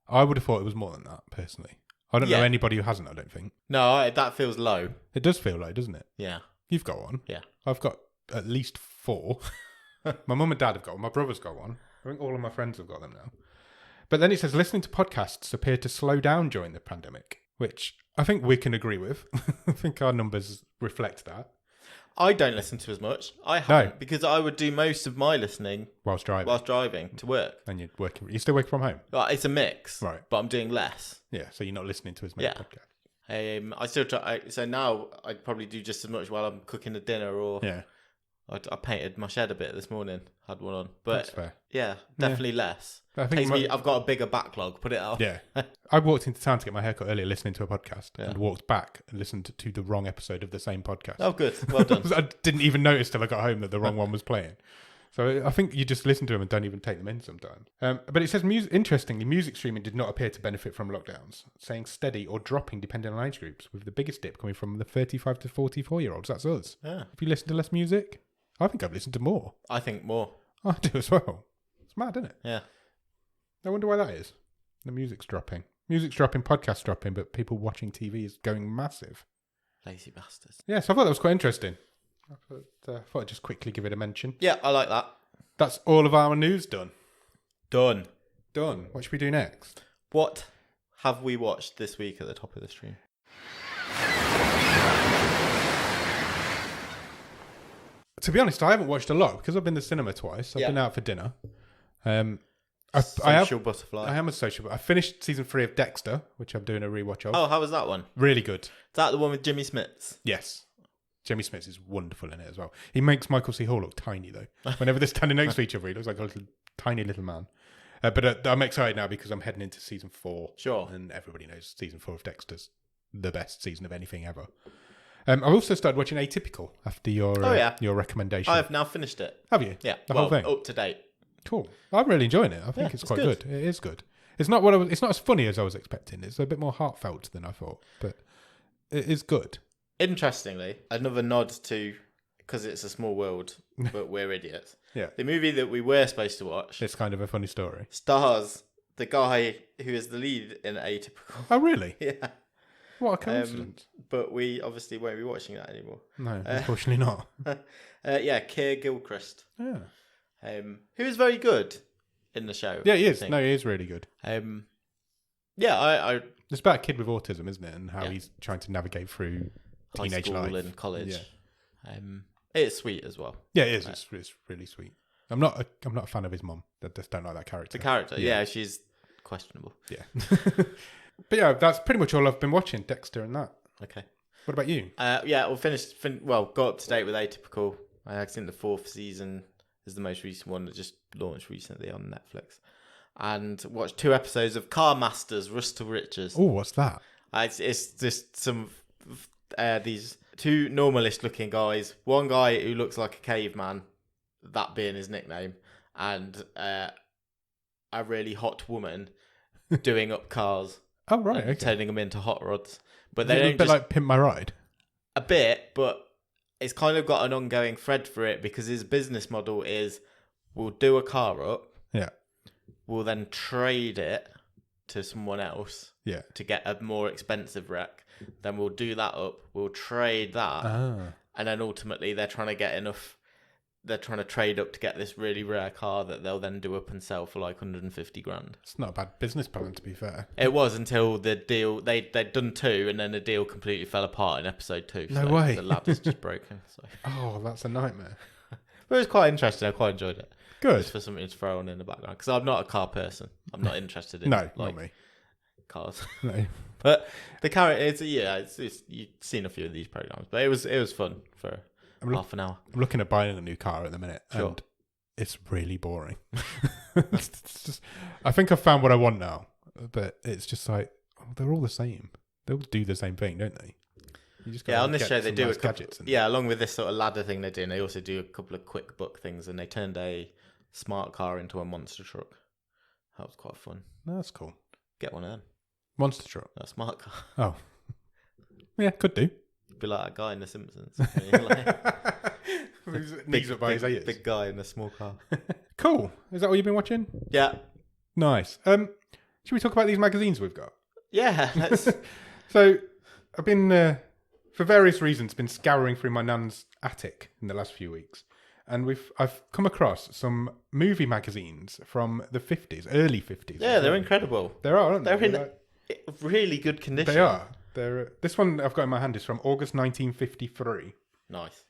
Speaker 2: I would have thought it was more than that, personally. I don't know anybody who hasn't, I don't think.
Speaker 1: No, that feels low.
Speaker 2: It does feel low, doesn't it?
Speaker 1: Yeah.
Speaker 2: You've got one.
Speaker 1: Yeah.
Speaker 2: I've got at least 4. My mum and dad have got one. My brother's got one. I think all of my friends have got them now. But then it says listening to podcasts appeared to slow down during the pandemic, which I think we can agree with. I think our numbers reflect that.
Speaker 1: I don't listen to as much. I haven't because I would do most of my listening
Speaker 2: whilst driving
Speaker 1: to work.
Speaker 2: And you're still working from home?
Speaker 1: Well, it's a mix,
Speaker 2: right?
Speaker 1: But I'm doing less.
Speaker 2: Yeah, so you're not listening to as many podcasts.
Speaker 1: I still try. So now I'd probably do just as much while I'm cooking a dinner, or I painted my shed a bit this morning. Had one on, but
Speaker 2: that's fair.
Speaker 1: Yeah, definitely less.
Speaker 2: I think
Speaker 1: I've got a bigger backlog. Put it out.
Speaker 2: Yeah, I walked into town to get my haircut earlier, listening to a podcast, and walked back and listened to the wrong episode of the same podcast.
Speaker 1: Oh, good, well done.
Speaker 2: I didn't even notice till I got home that the wrong one was playing. So I think you just listen to them and don't even take them in sometimes. But it says, interestingly, music streaming did not appear to benefit from lockdowns, saying steady or dropping depending on age groups, with the biggest dip coming from the 35 to 44-year-olds. That's us. Yeah. If you listen to less music, I think I've listened to more.
Speaker 1: I think more.
Speaker 2: I do as well. It's mad, isn't it?
Speaker 1: Yeah.
Speaker 2: I wonder why that is. The music's dropping. Music's dropping, podcasts dropping, but people watching TV is going massive.
Speaker 1: Lazy bastards.
Speaker 2: Yeah, so I thought that was quite interesting. I thought I'd just quickly give it a mention.
Speaker 1: Yeah, I like that.
Speaker 2: That's all of our news done.
Speaker 1: Done.
Speaker 2: What should we do next?
Speaker 1: What have we watched this week at the top of the stream?
Speaker 2: To be honest, I haven't watched a lot because I've been to the cinema twice. I've been out for dinner.
Speaker 1: Social butterfly.
Speaker 2: I am a social. I finished season 3 of Dexter, which I'm doing a rewatch of.
Speaker 1: Oh, how was that one?
Speaker 2: Really good.
Speaker 1: Is that the one with Jimmy Smits?
Speaker 2: Yes. Jimmy Smits is wonderful in it as well. He makes Michael C. Hall look tiny, though. Whenever they're standing next to each other, he looks like a tiny little man. But I'm excited now because I'm heading into season 4.
Speaker 1: Sure.
Speaker 2: And everybody knows season 4 of Dexter's the best season of anything ever. I also started watching Atypical after your recommendation.
Speaker 1: I have now finished it.
Speaker 2: Have you?
Speaker 1: Yeah.
Speaker 2: The whole thing?
Speaker 1: Up to date.
Speaker 2: Cool. I'm really enjoying it. I think it's quite good. It is good. It's not it's not as funny as I was expecting. It's a bit more heartfelt than I thought, but it is good.
Speaker 1: Interestingly, another nod to, because it's a small world, but we're idiots.
Speaker 2: Yeah.
Speaker 1: The movie that we were supposed to watch.
Speaker 2: It's kind of a funny story.
Speaker 1: Stars the guy who is the lead in Atypical.
Speaker 2: Oh, really?
Speaker 1: Yeah.
Speaker 2: What a coincidence.
Speaker 1: But we obviously won't be watching that anymore.
Speaker 2: No, unfortunately not.
Speaker 1: Keir Gilchrist.
Speaker 2: Yeah.
Speaker 1: Who is very good in the show.
Speaker 2: Yeah, he is. No, he is really good.
Speaker 1: I
Speaker 2: it's about a kid with autism, isn't it? And how he's trying to navigate through teenage life
Speaker 1: and college. Yeah. It's sweet as well.
Speaker 2: Yeah, it is. It's really sweet. I'm not a fan of his mum. I just don't like that character.
Speaker 1: The character, yeah she's questionable.
Speaker 2: Yeah. But yeah, that's pretty much all I've been watching. Dexter and that.
Speaker 1: Okay.
Speaker 2: What about you?
Speaker 1: Got up to date with Atypical. I think the 4th season is the most recent one that just launched recently on Netflix. And watched 2 episodes of Car Masters, Rust to Riches.
Speaker 2: Oh, what's that?
Speaker 1: It's just some these 2 normalish looking guys. One guy who looks like a caveman, that being his nickname, and a really hot woman doing up cars.
Speaker 2: Oh, right. Okay.
Speaker 1: Turning them into hot rods. But
Speaker 2: they don't a bit like Pimp My Ride?
Speaker 1: A bit, but it's kind of got an ongoing thread for it because his business model is we'll do a car up.
Speaker 2: Yeah.
Speaker 1: We'll then trade it to someone else.
Speaker 2: Yeah.
Speaker 1: To get a more expensive wreck. Then we'll do that up. We'll trade that. And then ultimately they're trying to get enough. They're trying to trade up to get this really rare car that they'll then do up and sell for like 150 grand.
Speaker 2: It's not a bad business plan, to be fair.
Speaker 1: It was until the deal, they'd done 2 and then the deal completely fell apart in episode 2.
Speaker 2: No way.
Speaker 1: The ladder's just broken. So.
Speaker 2: Oh, that's a nightmare.
Speaker 1: But it was quite interesting. I quite enjoyed it.
Speaker 2: Good.
Speaker 1: Just for something to throw on in the background. Because I'm not a car person. I'm not interested in
Speaker 2: not me.
Speaker 1: Cars.
Speaker 2: No.
Speaker 1: But the character, you've seen a few of these programs. But it was fun for half an hour.
Speaker 2: I'm looking at buying a new car at the minute.
Speaker 1: Sure.
Speaker 2: And it's really boring. It's just, I think I've found what I want now, but it's just like, they're all the same. They all do the same thing, don't they? You just
Speaker 1: on this show they do
Speaker 2: nice
Speaker 1: a couple,
Speaker 2: gadgets.
Speaker 1: along with this sort of ladder thing they do, and they also do a couple of quick book things, and they turned a smart car into a monster truck. That was quite fun.
Speaker 2: No, that's cool.
Speaker 1: Get one of them.
Speaker 2: Monster truck.
Speaker 1: A smart car.
Speaker 2: Oh. Yeah, could do.
Speaker 1: Be like that guy in The Simpsons. Big guy in a small car.
Speaker 2: Cool. Is that what you've been watching?
Speaker 1: Yeah.
Speaker 2: Nice. Should we talk about these magazines we've got?
Speaker 1: Yeah, let's...
Speaker 2: So, I've been, for various reasons, been scouring through my nan's attic in the last few weeks. And I've come across some movie magazines from the 50s, early 50s.
Speaker 1: Yeah, they're incredible.
Speaker 2: They are, aren't they?
Speaker 1: They're in really good condition.
Speaker 2: They are. This one I've got in my hand is from August 1953.
Speaker 1: Nice.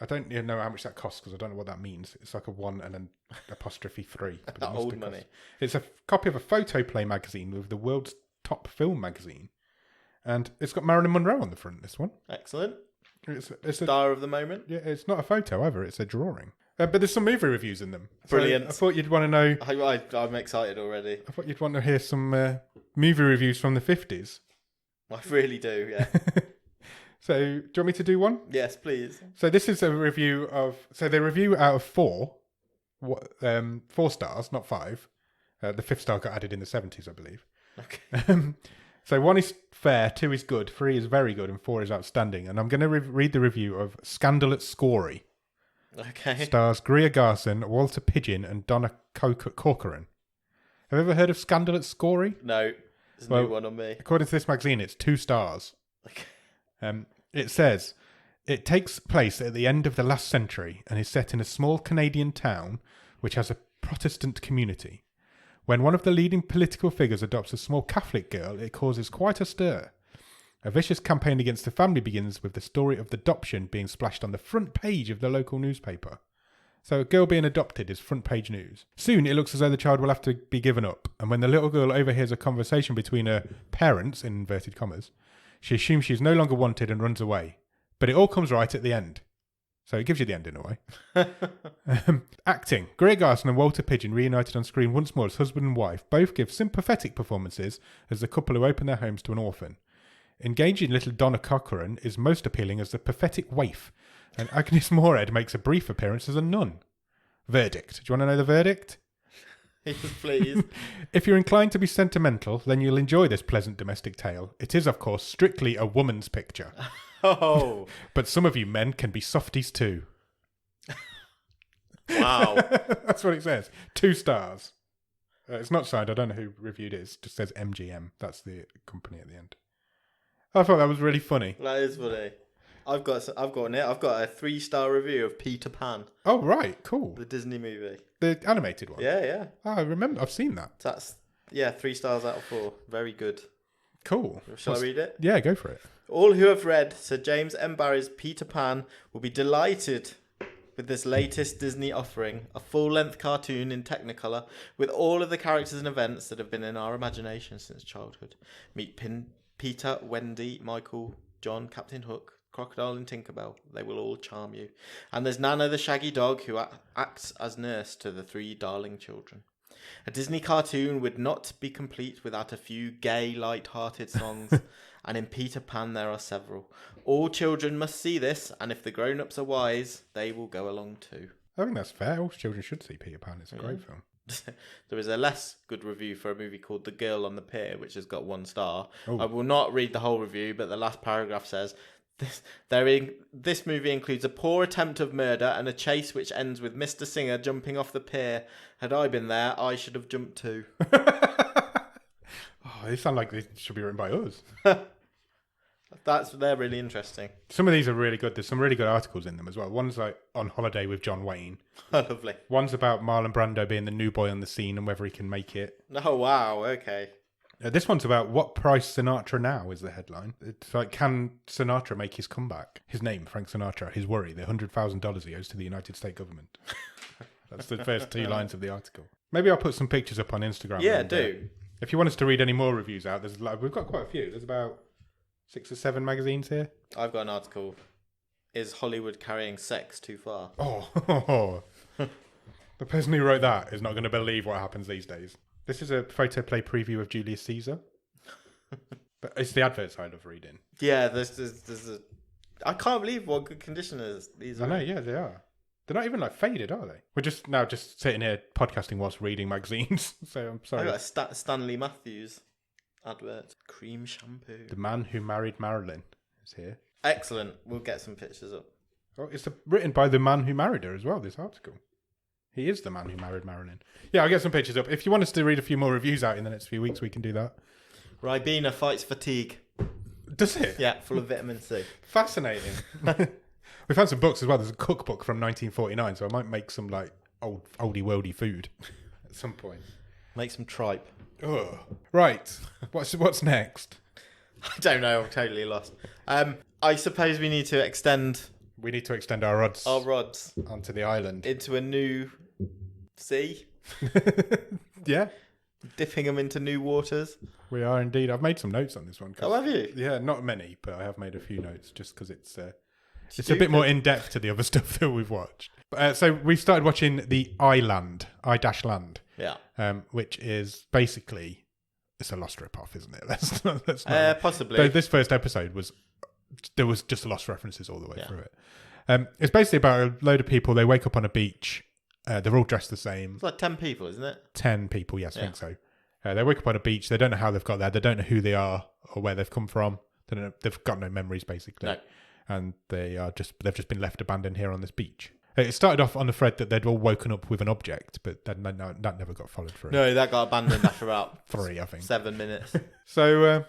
Speaker 2: I don't even know how much that costs because I don't know what that means. It's like a 1 and an apostrophe 3. But
Speaker 1: That old money.
Speaker 2: It's a copy of a photoplay magazine with the world's top film magazine. And it's got Marilyn Monroe on the front, this one.
Speaker 1: Excellent.
Speaker 2: It's
Speaker 1: Star of the moment.
Speaker 2: Yeah, it's not a photo either. It's a drawing. But there's some movie reviews in them.
Speaker 1: Brilliant.
Speaker 2: So I thought you'd want to know...
Speaker 1: I'm excited already.
Speaker 2: I thought you'd want to hear some movie reviews from the 50s.
Speaker 1: I really do, yeah.
Speaker 2: So, do you want me to do one?
Speaker 1: Yes, please.
Speaker 2: So this is a review of... So they review out of 4. 4 stars, not 5. The 5th star got added in the 70s, I believe.
Speaker 1: Okay.
Speaker 2: So 1 is fair, 2 is good, 3 is very good, and 4 is outstanding. And I'm going to read the review of Scandal at Scory.
Speaker 1: Okay.
Speaker 2: Stars Greer Garson, Walter Pidgeon, and Donna Corcoran. Have you ever heard of Scandal at Scory?
Speaker 1: No. It's a new one on me.
Speaker 2: According to this magazine, it's 2 stars.
Speaker 1: Okay.
Speaker 2: It says, it takes place at the end of the last century and is set in a small Canadian town which has a Protestant community. When one of the leading political figures adopts a small Catholic girl, it causes quite a stir. A vicious campaign against the family begins with the story of the adoption being splashed on the front page of the local newspaper. So a girl being adopted is front page news. Soon it looks as though the child will have to be given up, and when the little girl overhears a conversation between her parents, in inverted commas, she assumes she's no longer wanted and runs away. But it all comes right at the end. So it gives you the end in a way. Acting. Greer Garson and Walter Pidgeon reunited on screen once more as husband and wife. Both give sympathetic performances as the couple who open their homes to an orphan. Engaging little Donna Corcoran is most appealing as the pathetic waif, and Agnes Moorehead makes a brief appearance as a nun. Verdict. Do you want to know the verdict?
Speaker 1: Yes, please.
Speaker 2: If you're inclined to be sentimental, then you'll enjoy this pleasant domestic tale. It is, of course, strictly a woman's picture.
Speaker 1: Oh.
Speaker 2: But some of you men can be softies too.
Speaker 1: Wow.
Speaker 2: That's what it says. 2 stars. It's not signed. I don't know who reviewed it. It just says MGM. That's the company at the end. I thought that was really funny.
Speaker 1: That is funny. I've got a 3-star review of Peter Pan.
Speaker 2: Oh, right. Cool.
Speaker 1: The Disney movie.
Speaker 2: The animated one?
Speaker 1: Yeah.
Speaker 2: Oh, I remember. I've seen that.
Speaker 1: That's 3 stars out of 4. Very good.
Speaker 2: Cool.
Speaker 1: Shall I read it?
Speaker 2: Yeah, go for it.
Speaker 1: All who have read Sir James M. Barrie's Peter Pan will be delighted with this latest Disney offering, a full-length cartoon in Technicolor with all of the characters and events that have been in our imagination since childhood. Meet Peter, Wendy, Michael, John, Captain Hook, Crocodile and Tinkerbell. They will all charm you. And there's Nana the shaggy dog who acts as nurse to the 3 darling children. A Disney cartoon would not be complete without a few gay, light-hearted songs, and in Peter Pan there are several. All children must see this, and if the grown-ups are wise, they will go along too.
Speaker 2: I think that's fair. All children should see Peter Pan. It's a great film.
Speaker 1: There is a less good review for a movie called The Girl on the Pier, which has got 1 star.
Speaker 2: Ooh.
Speaker 1: I will not read the whole review, but the last paragraph says, This movie includes a poor attempt of murder and a chase which ends with Mr. Singer jumping off the pier. Had I been there, I should have jumped too.
Speaker 2: They sound like they should be written by us.
Speaker 1: They're really interesting.
Speaker 2: Some of these are really good. There's some really good articles in them as well. One's like on holiday with John Wayne.
Speaker 1: Oh, lovely.
Speaker 2: One's about Marlon Brando being the new boy on the scene and whether he can make it.
Speaker 1: Oh, wow. Okay.
Speaker 2: This one's about what price Sinatra now is the headline. It's like, can Sinatra make his comeback? His name, Frank Sinatra, his worry, the $100,000 he owes to the United States government. That's the first 2 lines of the article. Maybe I'll put some pictures up on Instagram.
Speaker 1: Yeah, do.
Speaker 2: If you want us to read any more reviews out, we've got quite a few. There's about 6 or 7 magazines here.
Speaker 1: I've got an article. Is Hollywood carrying sex too far?
Speaker 2: Oh. The person who wrote that is not going to believe what happens these days. This is a photoplay preview of Julius Caesar. But it's the adverts I love reading.
Speaker 1: Yeah, there's I can't believe what good condition these are.
Speaker 2: I know, yeah, they are. They're not even like faded, are they? We're just sitting here podcasting whilst reading magazines. So I'm sorry.
Speaker 1: I got a Stanley Matthews advert. Cream shampoo.
Speaker 2: The Man Who Married Marilyn is here.
Speaker 1: Excellent. We'll get some pictures up.
Speaker 2: Oh, it's written by the man who married her as well, this article. He is the man who married Marilyn. Yeah, I'll get some pictures up. If you want us to read a few more reviews out in the next few weeks, we can do that.
Speaker 1: Ribena fights fatigue.
Speaker 2: Does it?
Speaker 1: Yeah, full of vitamin C.
Speaker 2: Fascinating. We found some books as well. There's a cookbook from 1949, so I might make some like oldie worldy food at some point.
Speaker 1: Make some tripe.
Speaker 2: Ugh. Right. What's next?
Speaker 1: I don't know. I'm totally lost. I suppose we need to extend.
Speaker 2: We need to extend our rods.
Speaker 1: Our rods
Speaker 2: onto the island
Speaker 1: into a new sea.
Speaker 2: Yeah.
Speaker 1: Dipping them into new waters.
Speaker 2: We are indeed. I've made some notes on this one.
Speaker 1: Oh, have you?
Speaker 2: Yeah, not many, but I have made a few notes just because it's a bit more in depth to the other stuff that we've watched. So we started watching the I-Land, I-Land.
Speaker 1: Yeah.
Speaker 2: Which is basically, it's a Lost rip-off, isn't it? That's not
Speaker 1: possibly.
Speaker 2: So this first episode there was just Lost references all the way through it. It's basically about a load of people. They wake up on a beach. They're all dressed the same.
Speaker 1: It's like 10 people, isn't it?
Speaker 2: 10 people, yes, I think so. They wake up on a beach. They don't know how they've got there. They don't know who they are or where they've come from. They've got no memories, basically.
Speaker 1: No.
Speaker 2: And they've just been left abandoned here on this beach. It started off on the thread that they'd all woken up with an object, but that never got followed through.
Speaker 1: No, that got abandoned after about
Speaker 2: 3, I think.
Speaker 1: 7 minutes.
Speaker 2: So,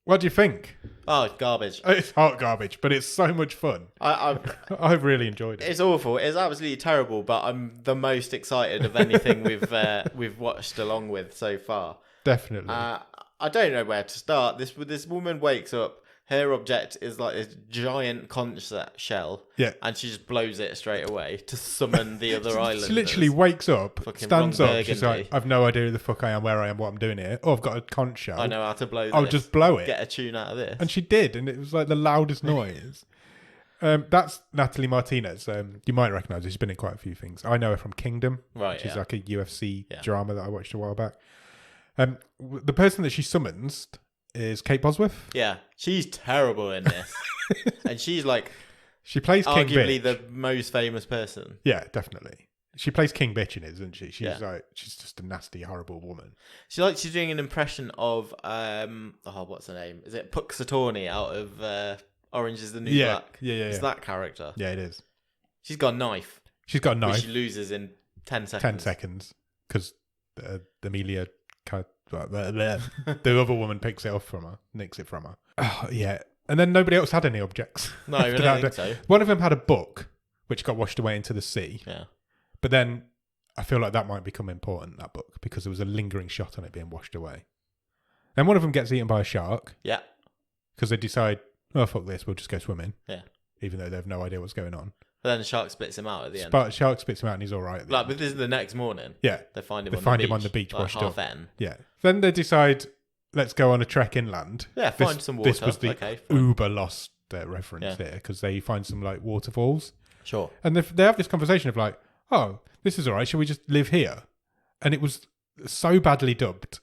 Speaker 2: what do you think?
Speaker 1: Oh, it's garbage.
Speaker 2: It's hot garbage, but it's so much fun. I've really enjoyed it.
Speaker 1: It's awful. It's absolutely terrible, but I'm the most excited of anything we've watched along with so far.
Speaker 2: Definitely.
Speaker 1: I don't know where to start. This woman wakes up. Her object is like this giant conch shell.
Speaker 2: Yeah.
Speaker 1: And she just blows it straight away to summon the other islanders.
Speaker 2: She literally wakes up, stands up, she's like, I've no idea who the fuck I am, where I am, what I'm doing here. Oh, I've got a conch shell.
Speaker 1: I know how to blow this.
Speaker 2: I'll just blow it.
Speaker 1: Get a tune out of this.
Speaker 2: And she did, and it was like the loudest noise. That's Natalie Martinez. You might recognise her. She's been in quite a few things. I know her from Kingdom, which is like a UFC drama that I watched a while back. The person that she summons is Kate Bosworth.
Speaker 1: Yeah, she's terrible in this. And she's like...
Speaker 2: She plays King Bitch.
Speaker 1: Arguably the most famous person.
Speaker 2: Yeah, definitely. She plays King Bitch in it, doesn't she? She's just a nasty, horrible woman.
Speaker 1: She's doing an impression of what's her name? Is it Puxatorney out of Orange is the New Black?
Speaker 2: Yeah.
Speaker 1: It's that character.
Speaker 2: Yeah, it is.
Speaker 1: She's got a knife.
Speaker 2: She's got a knife.
Speaker 1: Which she loses in 10 seconds.
Speaker 2: 10 seconds. Because Amelia... the other woman picks it off from her, nicks it from her. Oh, yeah. And then nobody else had any objects.
Speaker 1: No, I don't think so.
Speaker 2: One of them had a book, which got washed away into the sea.
Speaker 1: Yeah.
Speaker 2: But then I feel like that might become important, that book, because there was a lingering shot on it being washed away. Then one of them gets eaten by a shark.
Speaker 1: Yeah.
Speaker 2: Because they decide, oh, fuck this, we'll just go swimming.
Speaker 1: Yeah.
Speaker 2: Even though they have no idea what's going on.
Speaker 1: But then the shark spits him out at the end.
Speaker 2: Shark spits him out and he's all right.
Speaker 1: But this is the next morning.
Speaker 2: Yeah.
Speaker 1: They find him on the beach,
Speaker 2: washed
Speaker 1: half
Speaker 2: up.
Speaker 1: N.
Speaker 2: Yeah. Then they decide, let's go on a trek inland.
Speaker 1: Yeah, find some water.
Speaker 2: This was the uber lost reference here, because they find some like waterfalls.
Speaker 1: Sure.
Speaker 2: And they have this conversation of like, oh, this is all right. Shall we just live here? And it was so badly dubbed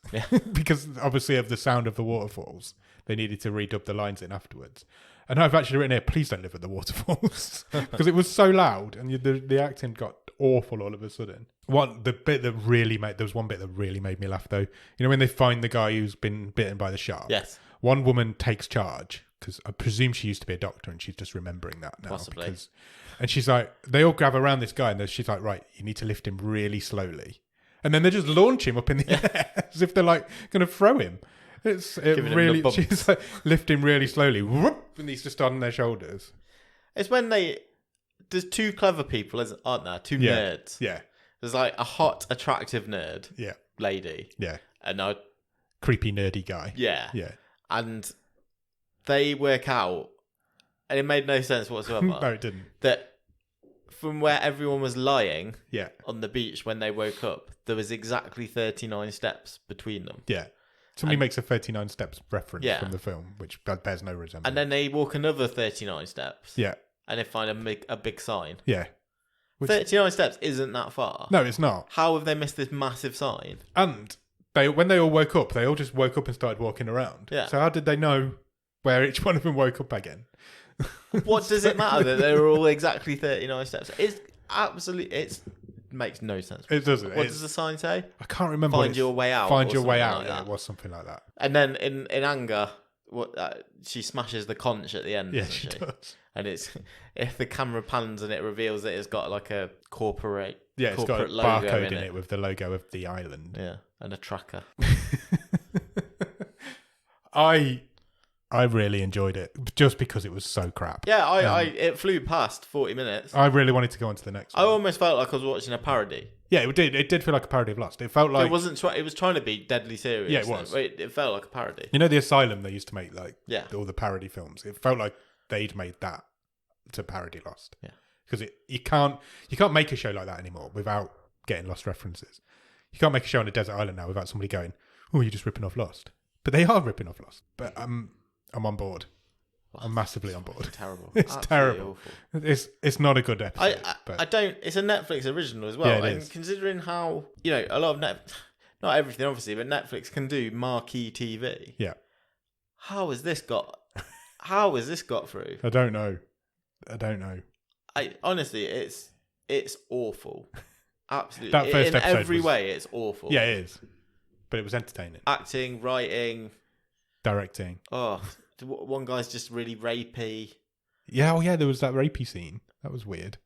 Speaker 2: because obviously of the sound of the waterfalls. They needed to redub the lines in afterwards. And I've actually written here, please don't live at the waterfalls, because it was so loud and the acting got awful all of a sudden. There was one bit that really made me laugh though. You know, when they find the guy who's been bitten by the shark.
Speaker 1: Yes.
Speaker 2: One woman takes charge, because I presume she used to be a doctor and she's just remembering that now.
Speaker 1: Possibly.
Speaker 2: And she's like, they all gather around this guy and she's like, right, you need to lift him really slowly. And then they just launch him up in the air as if they're like going to throw him. She's like, lift him really slowly, whoop, and he's just on their shoulders.
Speaker 1: It's when there's two clever people, aren't there? Two nerds.
Speaker 2: Yeah.
Speaker 1: There's like a hot, attractive nerd.
Speaker 2: Yeah.
Speaker 1: Lady.
Speaker 2: Yeah.
Speaker 1: And a
Speaker 2: creepy, nerdy guy.
Speaker 1: Yeah.
Speaker 2: Yeah.
Speaker 1: And they work out, and it made no sense whatsoever.
Speaker 2: No, it didn't.
Speaker 1: That from where everyone was lying on the beach when they woke up, there was exactly 39 steps between them.
Speaker 2: Yeah. Somebody makes a 39 steps reference from the film, which bears no resemblance.
Speaker 1: And then they walk another 39 steps.
Speaker 2: Yeah.
Speaker 1: And they find a big sign.
Speaker 2: Yeah.
Speaker 1: 39 steps isn't that far.
Speaker 2: No, it's not.
Speaker 1: How have they missed this massive sign?
Speaker 2: And when they all woke up, they all just woke up and started walking around.
Speaker 1: Yeah.
Speaker 2: So how did they know where each one of them woke up again?
Speaker 1: What does it matter that they were all exactly 39 steps? It makes no sense.
Speaker 2: It doesn't.
Speaker 1: What does the sign say?
Speaker 2: I can't remember.
Speaker 1: Find your way out.
Speaker 2: Find
Speaker 1: or
Speaker 2: your way
Speaker 1: something
Speaker 2: out.
Speaker 1: like
Speaker 2: Yeah,
Speaker 1: that.
Speaker 2: it was something like that.
Speaker 1: And then in anger, she smashes the conch at the end.
Speaker 2: Yeah,
Speaker 1: doesn't
Speaker 2: she does.
Speaker 1: And it's if the camera pans and it reveals that it's got like a corporate
Speaker 2: It's got a
Speaker 1: logo
Speaker 2: barcode in
Speaker 1: it
Speaker 2: it with the logo of the island.
Speaker 1: Yeah, and a tracker.
Speaker 2: I really enjoyed it just because it was so crap.
Speaker 1: Yeah, it flew past 40 minutes.
Speaker 2: I really wanted to go on to the next one.
Speaker 1: I almost felt like I was watching a parody.
Speaker 2: Yeah, it did. It did feel like a parody of Lost. It felt like
Speaker 1: It wasn't. It was trying to be deadly serious.
Speaker 2: Yeah, it was.
Speaker 1: It felt like a parody.
Speaker 2: You know the Asylum they used to make
Speaker 1: Yeah.
Speaker 2: all the parody films. It felt like they'd made that to parody Lost.
Speaker 1: Yeah.
Speaker 2: Because you can't make a show like that anymore without getting Lost references. You can't make a show on a desert island now without somebody going, "Oh, you're just ripping off Lost." But they are ripping off Lost. But I'm on board. I'm massively on board.
Speaker 1: It's terrible.
Speaker 2: It's
Speaker 1: Absolutely
Speaker 2: terrible.
Speaker 1: Awful.
Speaker 2: It's not a good episode.
Speaker 1: I don't. It's a Netflix original as well.
Speaker 2: Yeah, it
Speaker 1: and
Speaker 2: is.
Speaker 1: considering how a lot of not everything obviously, but Netflix can do marquee TV.
Speaker 2: Yeah.
Speaker 1: How has this got? How has this got through?
Speaker 2: I don't know.
Speaker 1: Honestly, it's awful. Absolutely.
Speaker 2: That first
Speaker 1: in
Speaker 2: episode
Speaker 1: every
Speaker 2: was-
Speaker 1: way, it's awful.
Speaker 2: Yeah, it is. But it was entertaining.
Speaker 1: Acting, writing.
Speaker 2: Directing.
Speaker 1: Oh, one guy's just really rapey.
Speaker 2: Yeah, there was that rapey scene. That was weird.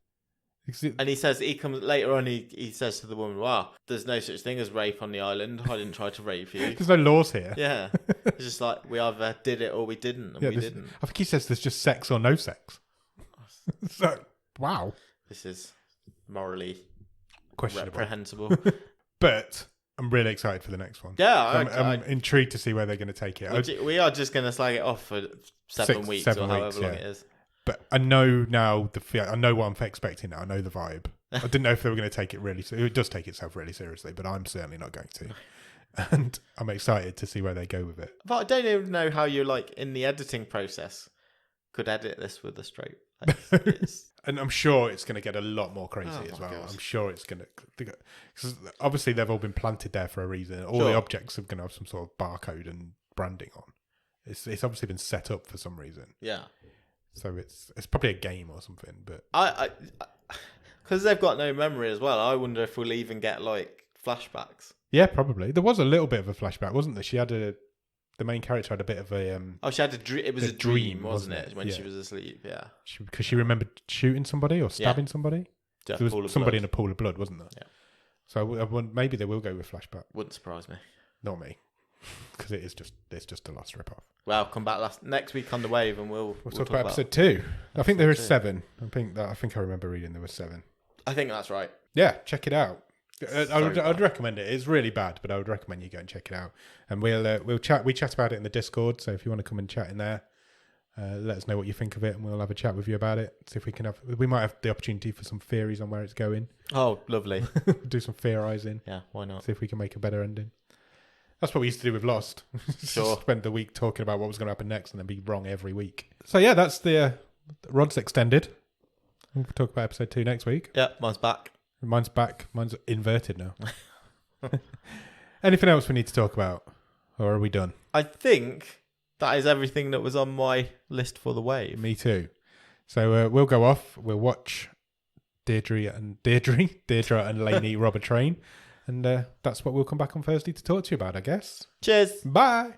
Speaker 1: And he comes later on, he says to the woman, "Wow, there's no such thing as rape on the island. I didn't try to rape you."
Speaker 2: There's no laws here.
Speaker 1: Yeah. It's just like, we either did it or we didn't, and we didn't.
Speaker 2: I think he says there's just sex or no sex. So, wow.
Speaker 1: This is morally
Speaker 2: Questionable.
Speaker 1: reprehensible.
Speaker 2: But I'm really excited for the next one.
Speaker 1: Yeah,
Speaker 2: I'm intrigued to see where they're going to take it.
Speaker 1: We are just going to slag it off for 7 weeks or however long it is.
Speaker 2: But I know now I know what I'm expecting now. I know the vibe. I didn't know if they were going to take it really. It does take itself really seriously, but I'm certainly not going to. And I'm excited to see where they go with it.
Speaker 1: But I don't even know how you're like in the editing process could edit this with a straight. Like,
Speaker 2: And I'm sure it's going to get a lot more crazy as well.
Speaker 1: God.
Speaker 2: I'm sure it's going to, because obviously they've all been planted there for a reason. All
Speaker 1: Sure.
Speaker 2: the objects are going to have some sort of barcode and branding on. It's obviously been set up for some reason.
Speaker 1: Yeah.
Speaker 2: So it's probably a game or something. But
Speaker 1: I because they've got no memory as well. I wonder if we'll even get like flashbacks.
Speaker 2: yeah, probably there was a little bit of a flashback, wasn't there? She had the main character had a bit of a
Speaker 1: She had a dream. It was
Speaker 2: a
Speaker 1: a dream,
Speaker 2: dream,
Speaker 1: wasn't
Speaker 2: wasn't
Speaker 1: it?
Speaker 2: it?
Speaker 1: When
Speaker 2: Yeah.
Speaker 1: she was asleep. Yeah.
Speaker 2: because she remembered shooting somebody or stabbing somebody.
Speaker 1: Just
Speaker 2: There
Speaker 1: pool
Speaker 2: was
Speaker 1: of
Speaker 2: somebody
Speaker 1: blood.
Speaker 2: in a pool of blood, wasn't there?
Speaker 1: Yeah.
Speaker 2: So maybe they will go with flashback.
Speaker 1: Wouldn't surprise me.
Speaker 2: Not me, because it's just a Lost ripoff.
Speaker 1: Well, come back next week on the wave, and we'll
Speaker 2: We'll talk about episode 2. I think there is
Speaker 1: Episode
Speaker 2: 7. I think I remember reading there was 7.
Speaker 1: I think that's right.
Speaker 2: Yeah, check it out. I'd
Speaker 1: bad.
Speaker 2: recommend it. It's really bad, but I would recommend you go and check it out. And we'll chat. We chat about it in the Discord. So if you want to come and chat in there, let us know what you think of it, and we'll have a chat with you about it. See if we might have the opportunity for some theories on where it's going.
Speaker 1: Oh, lovely.
Speaker 2: Do some theorising.
Speaker 1: Yeah, why not?
Speaker 2: See if we can make a better ending. That's what we used to do with Lost.
Speaker 1: Sure.
Speaker 2: Spend the week talking about what was going to happen next and then be wrong every week. So yeah, that's the Rod's Extended. We'll talk about episode 2 next week.
Speaker 1: Yeah, mine's back.
Speaker 2: Mine's back. Mine's inverted now. Anything else we need to talk about? Or are we done?
Speaker 1: I think that is everything that was on my list for the wave.
Speaker 2: Me too. So we'll go off. We'll watch Deirdre and Lainey rob a train. And that's what we'll come back on Thursday to talk to you about, I guess.
Speaker 1: Cheers.
Speaker 2: Bye.